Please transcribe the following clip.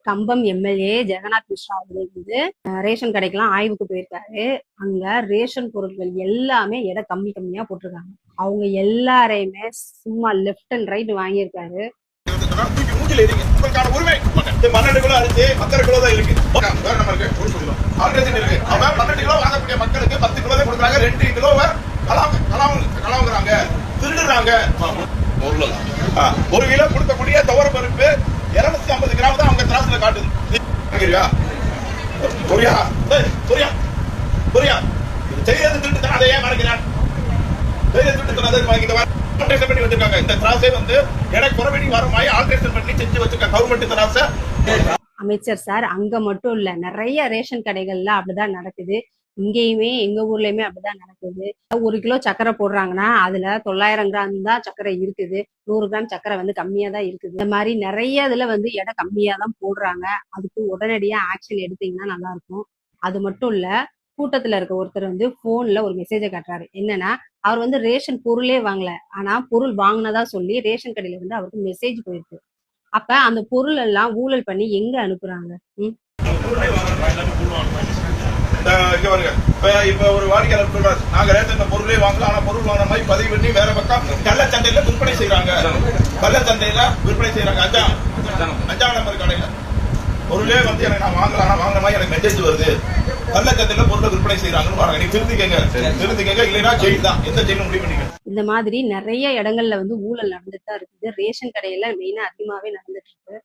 கம்பம் MLA Jagannath Mishra அவர்கள் வந்து ration கடைக்கெல்லாம் ஆய்வுக்கு போயிருக்காரு. அங்க ரேஷன் பொருட்கள் எல்லாமே எடை கம்மியா போட்டிருக்காங்க. அவங்க எல்லாரையுமே சும்மா லெப்ட் அண்ட் ரைட் வாங்கியிருக்காரு. ஒரு கிலோ கொடுக்கக்கூடிய துவர பருப்பு 250 கிராம் தான் அவங்க திராசுல காட்டுது. செய்யறது திருட்டு தான், அதை ஏன் மறைக்கிறான்? பண்ணி வச்சிருக்காங்க. இந்த திராசை வந்து எடை குறைவடி வரமாய் ஆல்ட்ரேஷன் பண்ணி செஞ்சு வச்சிருக்காங்க கவர்மெண்ட் திராசை. அமைச்சர் சார், அங்க மட்டும் இல்ல, நிறைய ரேஷன் கடைகள்ல அப்படிதான் நடக்குது. இங்கேயுமே எங்க ஊர்லயுமே அப்படிதான் நடக்குது. 1 கிலோ சக்கரை போடுறாங்கன்னா அதுல 900 கிராம் தான் சக்கரை இருக்குது, 100 கிராம் சக்கரை வந்து கம்மியா தான் இருக்குது. இந்த மாதிரி நிறைய இதுல வந்து எடை கம்மியா தான் போடுறாங்க. அதுக்கு உடனடியா ஆக்ஷன் எடுத்தீங்கன்னா நல்லா இருக்கும். அது மட்டும் இல்ல, கூட்டத்துல இருக்க ஒருத்தர் வந்து போன்ல ஒரு மெசேஜை காட்டுறாரு. என்னன்னா, அவர் வந்து ரேஷன் பொருளே வாங்கல, ஆனா பொருள் வாங்கினதா சொல்லி ரேஷன் கடையில வந்து அவருக்கு மெசேஜ் போயிருக்கு. அப்ப அந்த பொருள் எல்லாம் ஊழல் பண்ணி எங்க அனுப்புறாங்க? இப்ப ஒரு வாடிக்கையாளர் சொல்றாரு, நாங்க ரேஷன் பொருளே வாங்கலாம், ஆனா பொருள் வாங்கின மாதிரி பதிவு பண்ணி வேற பக்கம் கள்ளச்சந்தையில விற்பனை செய்யறாங்க. கள்ளச்சந்தையில விற்பனை செய்யறாங்க. 5ஆம் நம்பர் கடையில பொருளே வந்து எனக்கு நான் வாங்கலாம், வாங்கின மாதிரி எனக்கு மெசேஜ் வருது. கள்ளச்சந்தையில பொருளை விற்பனை செய்யறாங்கன்னு பாருங்க. நீ திருத்திக்கங்க, இல்லைன்னா ஜெயில் தான். எந்த ஜெயிலும் முடிவு பண்ணிக்க. இந்த மாதிரி நிறைய இடங்கள்ல வந்து ஊழல் நடந்துட்டு தான் இருக்குது. ரேஷன் கடையில மெயினா அதிகமாவே நடந்துட்டு இருக்கு.